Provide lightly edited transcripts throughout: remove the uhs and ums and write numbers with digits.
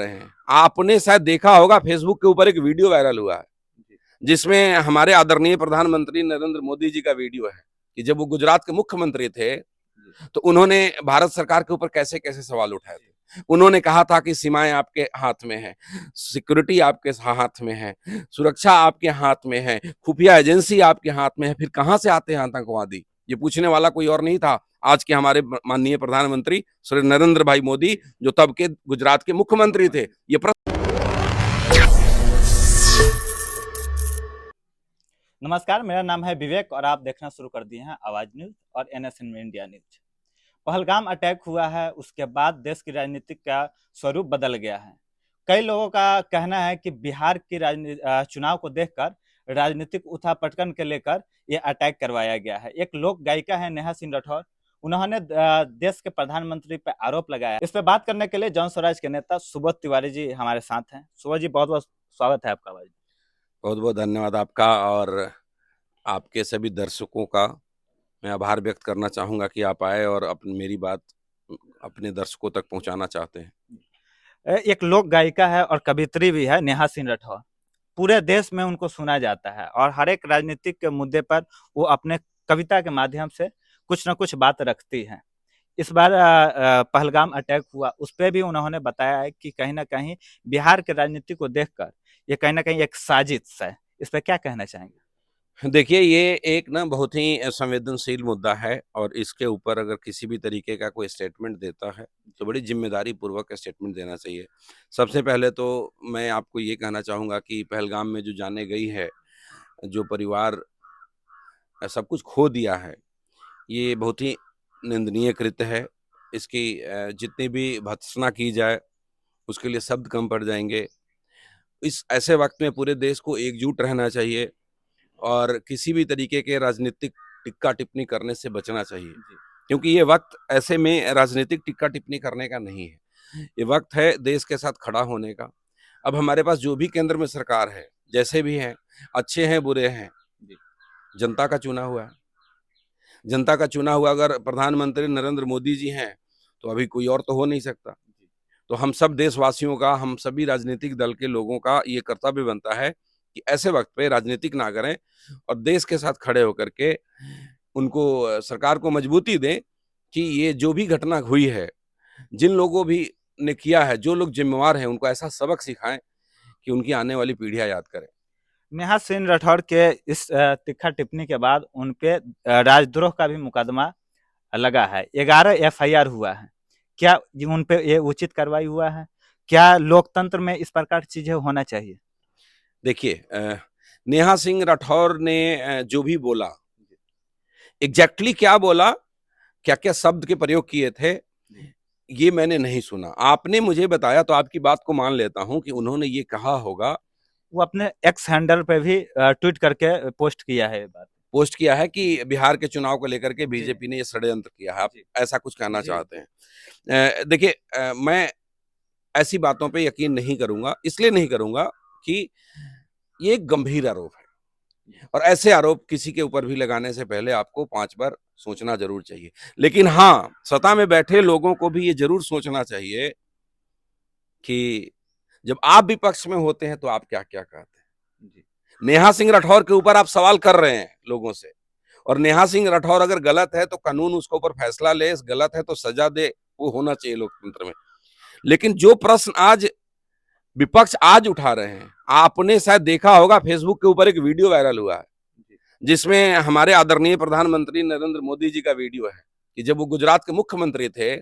रहे हैं। आपने शायद देखा होगा फेसबुक के ऊपर एक वीडियो वायरल हुआ है जिसमें हमारे आदरणीय प्रधानमंत्री नरेंद्र मोदी जी का वीडियो है कि जब वो गुजरात के मुख्यमंत्री थे तो उन्होंने भारत सरकार के ऊपर कैसे कैसे सवाल उठाए थे। उन्होंने कहा था कि सीमाएं आपके हाथ में है, सिक्योरिटी आपके हाथ में है, सुरक्षा आपके हाथ में है, खुफिया एजेंसी आपके हाथ में है, फिर कहां से आते हैं आतंकवादी। ये पूछने वाला कोई और नहीं था, आज के हमारे माननीय प्रधानमंत्री श्री नरेंद्र भाई मोदी, जो तब के गुजरात के मुख्यमंत्री थे। ये नमस्कार, मेरा नाम है विवेक और आप देखना शुरू कर दिए हैं आवाज न्यूज और एनएसएन इंडिया न्यूज। पहलगाम अटैक हुआ है, उसके बाद देश की राजनीति का स्वरूप बदल गया है। कई लोगों का कहना है कि बिहार की चुनाव को देखकर राजनीतिक उथापटकन के लेकर ये अटैक करवाया गया है। एक लोक गायिका है नेहा सिंह राठौर, उन्होंने देश के प्रधानमंत्री पर आरोप लगाया। इस पर बात करने के लिए जन स्वराज के नेता सुबोध तिवारी जी हमारे साथ हैं। सुबोध जी, बहुत बहुत स्वागत है आपका। बहुत बहुत धन्यवाद आपका, और आपके सभी दर्शकों का मैं आभार व्यक्त करना चाहूंगा कि आप आए और मेरी बात अपने दर्शकों तक पहुंचाना चाहते हैं। एक लोक गायिका है और कवित्री भी है नेहा सिंह राठौर। पूरे देश में उनको सुना जाता है और हर एक राजनीतिक के मुद्दे पर वो अपने कविता के माध्यम से कुछ न कुछ बात रखती है। इस बार पहलगाम अटैक हुआ, उस पर भी उन्होंने बताया है कि कहीं ना कहीं बिहार के राजनीति को देखकर ये कहीं ना कहीं एक साजिश है। इस पर क्या कहना चाहेंगे? देखिए, ये एक ना बहुत ही संवेदनशील मुद्दा है, और इसके ऊपर अगर किसी भी तरीके का कोई स्टेटमेंट देता है तो बड़ी जिम्मेदारी पूर्वक स्टेटमेंट देना चाहिए। सबसे पहले तो मैं आपको ये कहना चाहूँगा कि पहलगाम में जो जाने गई है, जो परिवार सब कुछ खो दिया है, ये बहुत ही निंदनीय कृत्य है। इसकी जितनी भी भर्त्सना की जाए उसके लिए शब्द कम पड़ जाएंगे। इस ऐसे वक्त में पूरे देश को एकजुट रहना चाहिए और किसी भी तरीके के राजनीतिक टिक्का टिप्पणी करने से बचना चाहिए, क्योंकि ये वक्त ऐसे में राजनीतिक टिक्का टिप्पणी करने का नहीं है। ये वक्त है देश के साथ खड़ा होने का। अब हमारे पास जो भी केंद्र में सरकार है, जैसे भी हैं, अच्छे हैं बुरे हैं, जनता का चुना हुआ है। जनता का चुना हुआ अगर प्रधानमंत्री नरेंद्र मोदी जी हैं तो अभी कोई और तो हो नहीं सकता। तो हम सब देशवासियों का, हम सभी राजनीतिक दल के लोगों का ये कर्तव्य बनता है कि ऐसे वक्त पे राजनीतिक ना करें और देश के साथ खड़े होकर के उनको, सरकार को मजबूती दें कि ये जो भी घटना हुई है, जिन लोगों भी ने किया है, जो लोग जिम्मेवार हैं, उनको ऐसा सबक सिखाएं कि उनकी आने वाली पीढ़ियां याद करें। नेहा सिंह राठौर के इस तीखा टिप्पणी के बाद उन पे राजद्रोह का भी मुकदमा लगा है। 11 एफआईआर हुआ है। क्या उन पे ये उचित कार्रवाई हुआ है? क्या लोकतंत्र में इस प्रकार की चीजें होना चाहिए? देखिए, नेहा सिंह राठौर ने जो भी बोला, एग्जैक्टली क्या बोला, क्या क्या शब्द के प्रयोग किए थे, ये मैंने नहीं सुना। आपने मुझे बताया तो आपकी बात को मान लेता हूं कि उन्होंने ये कहा होगा। वो अपने एक्स हैंडल पे भी ट्वीट करके पोस्ट किया है ये बात। पोस्ट किया है कि बिहार के चुनाव को लेकर के बीजेपी ने ये षड्यंत्र किया है। आप ऐसा कुछ कहना चाहते हैं? देखिए, मैं ऐसी बातों पे यकीन नहीं करूंगा। इसलिए नहीं करूंगा कि ये एक गंभीर आरोप है, और ऐसे आरोप किसी के ऊपर भी लगाने से पहले आपको 5 बार सोचना जरूर चाहिए। लेकिन हाँ, सत्ता में बैठे लोगों को भी ये जरूर सोचना चाहिए कि जब आप विपक्ष में होते हैं तो आप क्या क्या कहते हैं। नेहा सिंह राठौर के ऊपर आप सवाल कर रहे हैं लोगों से, और नेहा सिंह राठौर अगर गलत है तो कानून उसके ऊपर फैसला ले, गलत है तो सजा दे, वो होना चाहिए लोकतंत्र में। लेकिन जो प्रश्न आज विपक्ष आज उठा रहे हैं, आपने शायद देखा होगा फेसबुक के ऊपर एक वीडियो वायरल हुआ है जिसमें हमारे आदरणीय प्रधानमंत्री नरेंद्र मोदी जी का वीडियो है कि जब वो गुजरात के मुख्यमंत्री थे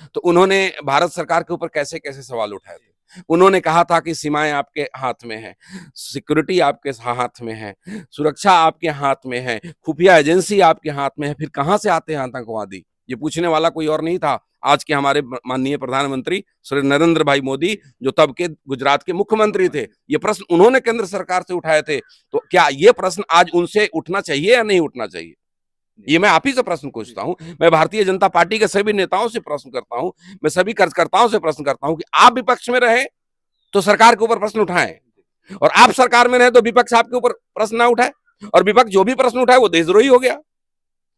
तो उन्होंने भारत सरकार के ऊपर कैसे कैसे सवाल उठाए थे। उन्होंने कहा था कि सीमाएं आपके हाथ में है, सिक्योरिटी आपके हाथ में है, सुरक्षा आपके हाथ में है, खुफिया एजेंसी आपके हाथ में है, फिर कहां से आते हैं आतंकवादी। ये पूछने वाला कोई और नहीं था, आज के हमारे माननीय प्रधानमंत्री श्री नरेंद्र भाई मोदी, जो तब के गुजरात के मुख्यमंत्री थे। ये प्रश्न उन्होंने केंद्र सरकार से उठाए थे। तो क्या ये प्रश्न आज उनसे उठना चाहिए या नहीं उठना चाहिए? ये मैं आप ही से प्रश्न पूछता हूं। मैं भारतीय जनता पार्टी के सभी नेताओं से प्रश्न करता हूं, मैं सभी कार्यकर्ताओं से प्रश्न करता हूं कि आप विपक्ष में रहे तो सरकार के ऊपर प्रश्न उठाएं, और आप सरकार में रहे तो विपक्ष आपके ऊपर प्रश्न ना उठाए, और विपक्ष जो भी प्रश्न उठाए वो देशद्रोही हो गया।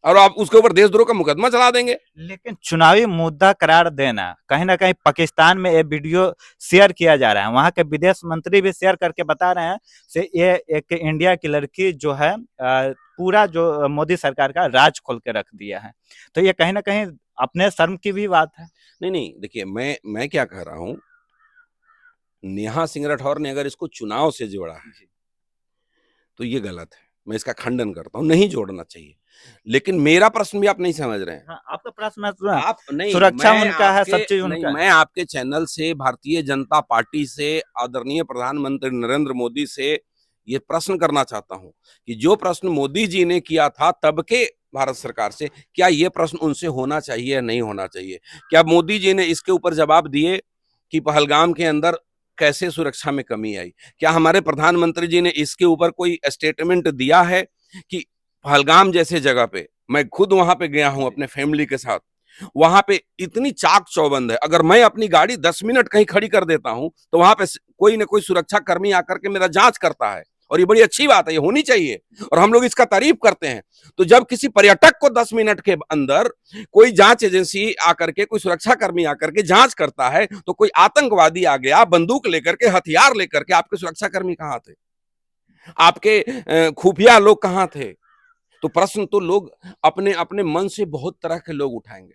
और आप उसके ऊपर देशद्रोह का मुकदमा चला देंगे। लेकिन चुनावी मुद्दा करार देना, कहीं ना कहीं पाकिस्तान में ये वीडियो शेयर किया जा रहा है, वहां के विदेश मंत्री भी शेयर करके बता रहे हैं से ये एक इंडिया की लड़की जो है पूरा जो मोदी सरकार का राज खोल के रख दिया है। तो ये कहीं ना कहीं अपने शर्म की भी बात है। नहीं नहीं, देखिए मैं क्या कह रहा हूं, नेहा सिंह राठौर ने अगर इसको चुनाव से जोड़ा है तो ये गलत है, मैं इसका खंडन करता हूं, नहीं जोड़ना चाहिए। लेकिन मेरा प्रश्न भी आप नहीं समझ रहे हैं। हाँ, आपका प्रश्न है, आप नहीं, सुरक्षा मैं उनका है, सब आपके चीज नहीं, उनका है। मैं आपके चैनल से, भारतीय जनता पार्टी से, आदरणीय प्रधानमंत्री नरेंद्र मोदी से ये प्रश्न करना चाहता हूं कि जो प्रश्न मोदी जी ने किया था तब के भारत सरकार से, क्या ये प्रश्न उनसे होना चाहिए या नहीं होना चाहिए? क्या मोदी जी ने इसके ऊपर जवाब दिए कि पहलगाम के अंदर कैसे सुरक्षा में कमी आई? क्या हमारे प्रधानमंत्री जी ने इसके ऊपर कोई स्टेटमेंट दिया है कि पहलगाम जैसे जगह पे, मैं खुद वहां पे गया हूं अपने फैमिली के साथ, वहां पे इतनी चाक चौबंद है, अगर मैं अपनी गाड़ी 10 मिनट कहीं खड़ी कर देता हूं तो वहां पे कोई ना कोई सुरक्षा कर्मी आकर के मेरा जांच करता है, और ये बड़ी अच्छी बात है, ये होनी चाहिए और हम लोग इसका तारीफ करते हैं। तो जब किसी पर्यटक को 10 मिनट के अंदर कोई जांच एजेंसी आकर के, कोई सुरक्षा कर्मी आकर के जांच करता है, तो कोई आतंकवादी आ गया बंदूक लेकर के, हथियार लेकर के, आपके सुरक्षा कर्मी कहां थे? आपके खुफिया लोग कहां थे? तो प्रश्न तो लोग अपने अपने मन से बहुत तरह के लोग उठाएंगे,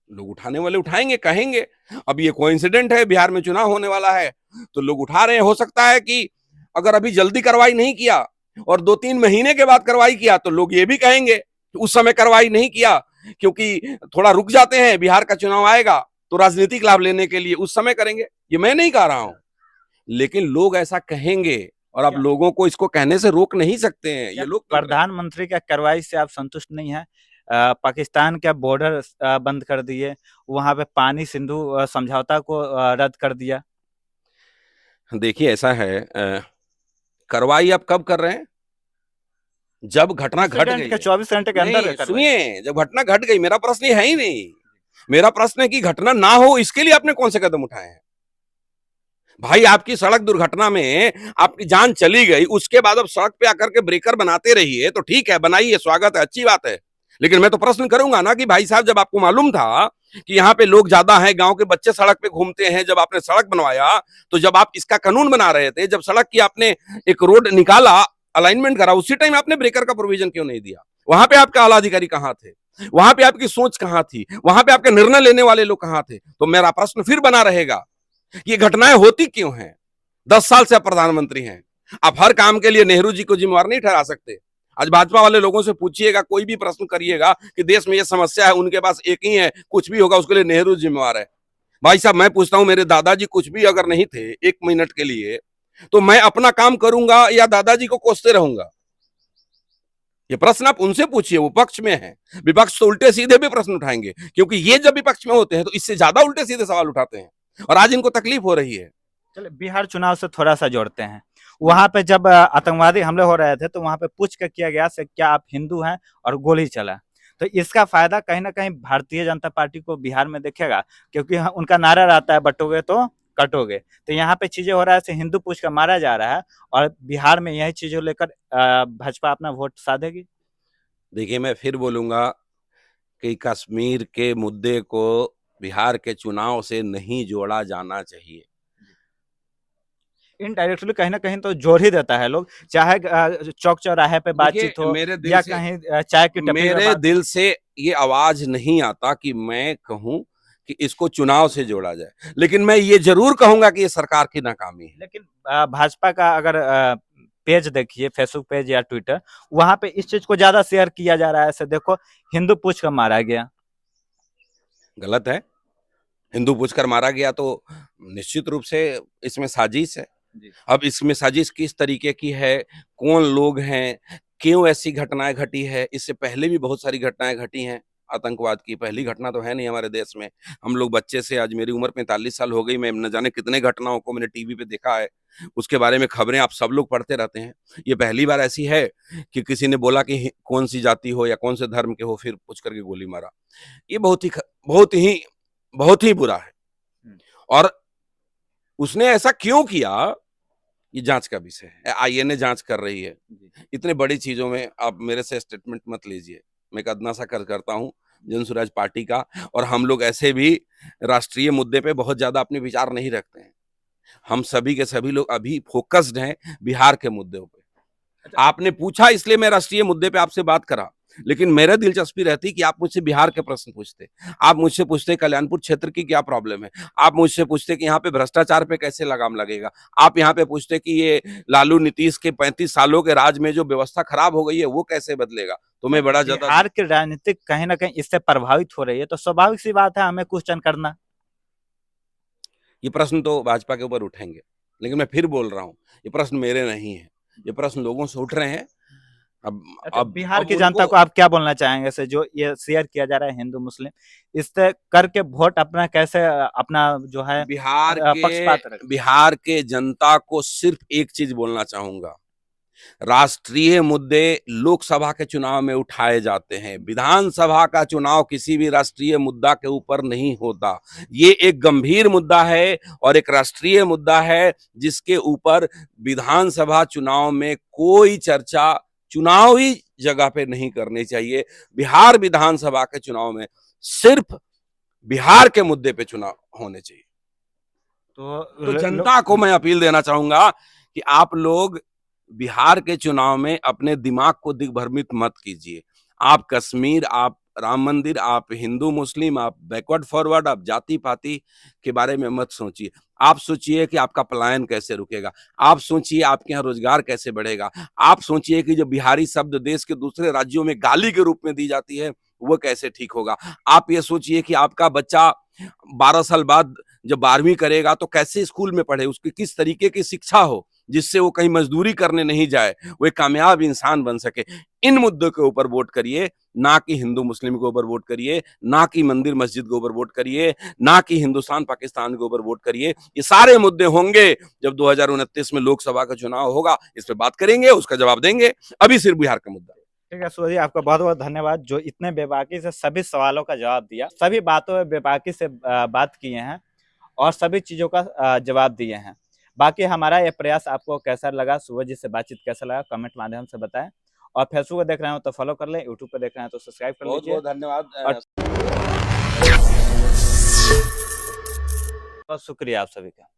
लोग उठाने वाले उठाएंगे, कहेंगे। अब ये कोइंसिडेंट है, बिहार में चुनाव होने वाला है तो लोग उठा रहे हैं। हो सकता है कि अगर अभी जल्दी कार्रवाई नहीं किया और 2-3 महीने के बाद कार्रवाई किया तो लोग ये भी कहेंगे कि उस समय कार्रवाई नहीं किया, क्योंकि थोड़ा रुक जाते हैं, बिहार का चुनाव आएगा तो राजनीतिक लाभ लेने के लिए उस समय करेंगे। ये मैं नहीं कह रहा हूं, लेकिन लोग ऐसा कहेंगे और आप लोगों को इसको कहने से रोक नहीं सकते हैं, ये लोग प्रधानमंत्री का कार्रवाई से आप संतुष्ट नहीं है? पाकिस्तान का बॉर्डर बंद कर दिए, वहां पे पानी सिंधु समझौता को रद्द कर दिया। देखिए ऐसा है, कार्रवाई आप कब कर रहे हैं? जब घटना घट गई है। 24 घंटे के अंदर नहीं सुनिए, जब घटना घट गई, मेरा प्रश्न ये है ही नहीं। मेरा प्रश्न है कि घटना ना हो इसके लिए आपने कौन से कदम उठाए हैं? भाई आपकी सड़क दुर्घटना में आपकी जान चली गई, उसके बाद अब सड़क पे आकर के ब्रेकर बनाते रहिए तो ठीक है, बनाइए, स्वागत है, अच्छी बात है। लेकिन मैं तो प्रश्न करूंगा ना कि भाई साहब, जब आपको मालूम था कि यहाँ पे लोग ज्यादा हैं, गांव के बच्चे सड़क पे घूमते हैं, जब आपने सड़क बनवाया, तो जब आप इसका कानून बना रहे थे, जब सड़क की आपने एक रोड निकाला, अलाइनमेंट करा, उसी टाइम आपने ब्रेकर का प्रोविजन क्यों नहीं दिया? वहां पे आपके आला अधिकारी कहां थे? वहां पे आपकी सोच कहां थी? वहां पे आपके निर्णय लेने वाले लोग कहां थे? तो मेरा प्रश्न फिर बना रहेगा, ये घटनाएं होती क्यों हैं? 10 साल से आप प्रधानमंत्री हैं, आप हर काम के लिए नेहरू जी को जिम्मेवार नहीं ठहरा सकते। आज भाजपा वाले लोगों से पूछिएगा, कोई भी प्रश्न करिएगा कि देश में ये समस्या है, उनके पास एक ही है, कुछ भी होगा उसके लिए नेहरू जिम्मेवार है। भाई साहब मैं पूछता हूं, मेरे दादाजी कुछ भी अगर नहीं थे 1 मिनट के लिए, तो मैं अपना काम करूंगा या दादाजी को कोसते रहूंगा? ये प्रश्न आप उनसे पूछिए, वो पक्ष में है। विपक्ष तो उल्टे सीधे भी प्रश्न उठाएंगे, क्योंकि ये जब विपक्ष में होते हैं तो इससे ज्यादा उल्टे सीधे सवाल उठाते हैं, और आज इनको तकलीफ हो रही है। चलिए बिहार चुनाव से थोड़ा सा जोड़ते हैं। वहां पे जब आतंकवादी हमले हो रहे थे तो वहां पे पूछ कर किया गया से क्या आप हिंदू हैं, और गोली चला। तो इसका फायदा कहीं ना कहीं भारतीय जनता पार्टी को बिहार में देखेगा, क्योंकि उनका नारा रहता है बटोगे तो कटोगे। तो यहाँ पे चीजें हो रहा है, हिंदू पूछ कर मारा जा रहा है, और बिहार में यही चीजों लेकर भाजपा अपना वोट साधेगी। देखिए मैं फिर बोलूंगा कि कश्मीर के मुद्दे को बिहार के चुनाव से नहीं जोड़ा जाना चाहिए। इनडायरेक्टली कहीं ना कहीं तो जोड़ ही देता है लोग, चाहे चौक चौराहे पे बातचीत हो मेरे दिल या से, कहीं चाय की टपरी में मेरे दिल से ये आवाज नहीं आता कि मैं कहूं कि इसको चुनाव से जोड़ा जाए, लेकिन मैं ये जरूर कहूंगा कि ये सरकार की नाकामी है। लेकिन भाजपा का अगर पेज देखिए, फेसबुक पेज या ट्विटर, वहां पे इस चीज को ज्यादा शेयर किया जा रहा है। ऐसे देखो, हिंदू पूछ कर मारा गया। गलत है, हिंदू पूछकर मारा गया तो निश्चित रूप से इसमें साजिश है। अब इसमें साजिश किस तरीके की है, कौन लोग हैं, क्यों ऐसी घटनाएं घटी है? इससे पहले भी बहुत सारी घटनाएं घटी हैं आतंकवाद की, पहली घटना तो है नहीं हमारे देश में। हम लोग बच्चे से, आज मेरी उम्र 45 साल हो गई, मैं न जाने कितने घटनाओं को मैंने टीवी पे देखा है, उसके बारे में खबरें आप सब लोग पढ़ते रहते हैं। ये पहली बार ऐसी है कि किसी ने बोला कि कौन सी जाति हो या कौन से धर्म के हो, फिर पूछ करके गोली मारा। ये बहुत ही बुरा है, और उसने ऐसा क्यों किया, ये जांच का विषय है। आईएनए जांच कर रही है। इतने बड़ी चीजों में आप मेरे से स्टेटमेंट मत लीजिए। मैं एक अदना सा कर करता हूँ जन स्वराज पार्टी का, और हम लोग ऐसे भी राष्ट्रीय मुद्दे पे बहुत ज्यादा अपने विचार नहीं रखते हैं। हम सभी के सभी लोग अभी फोकस्ड हैं बिहार के मुद्दों पे। आपने पूछा इसलिए मैं राष्ट्रीय मुद्दे पे आपसे बात करा, लेकिन मेरा दिलचस्पी रहती कि आप मुझसे बिहार के प्रश्न पूछते, आप मुझसे पूछते कल्याणपुर क्षेत्र की क्या प्रॉब्लम है, आप मुझसे पूछते कि यहाँ पे भ्रष्टाचार पे कैसे लगाम लगेगा, आप यहाँ पे पूछते कि ये लालू नीतीश के 35 सालों के राज में जो व्यवस्था खराब हो गई है वो कैसे बदलेगा। तो मैं बड़ा ज्यादा बिहार की राजनीति कहीं ना कहीं इससे प्रभावित हो रही है, तो स्वाभाविक सी बात है हमें क्वेश्चन करना। ये प्रश्न तो भाजपा के ऊपर उठेंगे, लेकिन मैं फिर बोल रहा हूँ ये प्रश्न मेरे नहीं है, ये प्रश्न लोगों से उठ रहे हैं। अच्छा, बिहार की अब जनता उनको को आप क्या बोलना चाहेंगे से जो ये शेयर किया जा रहा है हिंदू मुस्लिम, इससे करके वोट अपना कैसे अपना जो है पक्षपात रखें? बिहार के जनता को सिर्फ एक चीज बोलना चाहूंगा, राष्ट्रीय मुद्दे लोकसभा के चुनाव में उठाए जाते हैं, विधानसभा का चुनाव किसी भी राष्ट्रीय मुद्दा के ऊपर नहीं होता। ये एक गंभीर मुद्दा है और एक राष्ट्रीय मुद्दा है जिसके ऊपर विधानसभा चुनाव में कोई चर्चा चुनावी जगह पे नहीं करनी चाहिए। बिहार विधानसभा के चुनाव में सिर्फ बिहार के मुद्दे पे चुनाव होने चाहिए। तो जनता को मैं अपील देना चाहूंगा कि आप लोग बिहार के चुनाव में अपने दिमाग को दिग्भ्रमित मत कीजिए। आप कश्मीर, आप राम मंदिर, आप हिंदू मुस्लिम, आप बैकवर्ड फॉरवर्ड, आप जाति पाति के बारे में मत सोचिए। आप सोचिए कि आपका पलायन कैसे रुकेगा, आप सोचिए आपके यहाँ रोजगार कैसे बढ़ेगा, आप सोचिए कि जो बिहारी शब्द देश के दूसरे राज्यों में गाली के रूप में दी जाती है वो कैसे ठीक होगा। आप ये सोचिए कि आपका बच्चा 12 साल बाद जब 12वीं करेगा तो कैसे स्कूल में पढ़े, उसकी किस तरीके की शिक्षा हो जिससे वो कहीं मजदूरी करने नहीं जाए, वो एक कामयाब इंसान बन सके। इन मुद्दों के ऊपर वोट करिए, ना कि हिंदू मुस्लिम के ऊपर वोट करिए, ना कि मंदिर मस्जिद के ऊपर वोट करिए, ना कि हिंदुस्तान पाकिस्तान के ऊपर वोट करिए। ये सारे मुद्दे होंगे जब 2029 में लोकसभा का चुनाव होगा, इस पर बात करेंगे, उसका जवाब देंगे। अभी सिर्फ बिहार का मुद्दा। ठीक है सूरज जी, आपका बहुत बहुत धन्यवाद जो इतने बेबाकी से सभी सवालों का जवाब दिया, सभी बातों में बेबाकी से बात किए हैं और सभी चीज़ों का जवाब दिए हैं। बाकी हमारा ये प्रयास आपको कैसा लगा, सूरज जी से बातचीत कैसा लगा, कमेंट माध्यम से बताएं। और फेसबुक पर देख रहे हो तो फॉलो कर लें, यूट्यूब पर देख रहे हैं तो सब्सक्राइब कर लीजिए। बहुत धन्यवाद और शुक्रिया आप सभी का।